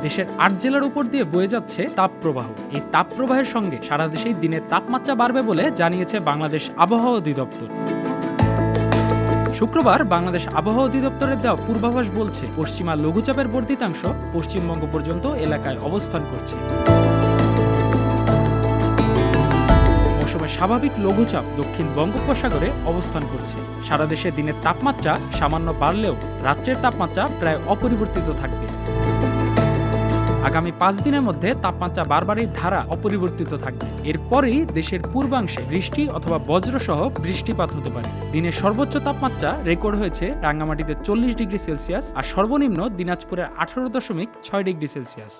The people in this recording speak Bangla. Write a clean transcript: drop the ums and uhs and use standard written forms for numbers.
দেশের ৮ জেলার উপর দিয়ে বয়ে যাচ্ছে তাপপ্রবাহ। এই তাপপ্রবাহের সঙ্গে সারা দেশেই দিনের তাপমাত্রা বাড়বে বলে জানিয়েছে বাংলাদেশ আবহাওয়া অধিদপ্তর। শুক্রবার বাংলাদেশ আবহাওয়া অধিদপ্তরের দেওয়া পূর্বাভাস বলছে, পশ্চিমা লঘুচাপের বর্ধিতাংশ পশ্চিমবঙ্গ পর্যন্ত এলাকায় অবস্থান করছে। মৌসুমে স্বাভাবিক লঘুচাপ দক্ষিণ বঙ্গোপসাগরে অবস্থান করছে। সারা দেশে দিনের তাপমাত্রা সামান্য বাড়লেও রাত্রের তাপমাত্রা প্রায় অপরিবর্তিত থাকবে। আগামী ৫ দিনের মধ্যে তাপমাত্রা বারবারই ধারা অপরিবর্তিত থাকবে। এরপরেই দেশের পূর্বাংশে বৃষ্টি অথবা বজ্রসহ বৃষ্টিপাত হতে পারে। দিনের সর্বোচ্চ তাপমাত্রা রেকর্ড হয়েছে রাঙ্গামাটিতে ৪০ ডিগ্রি সেলসিয়াস আর সর্বনিম্ন দিনাজপুরের ১৮.৬ ডিগ্রি সেলসিয়াস।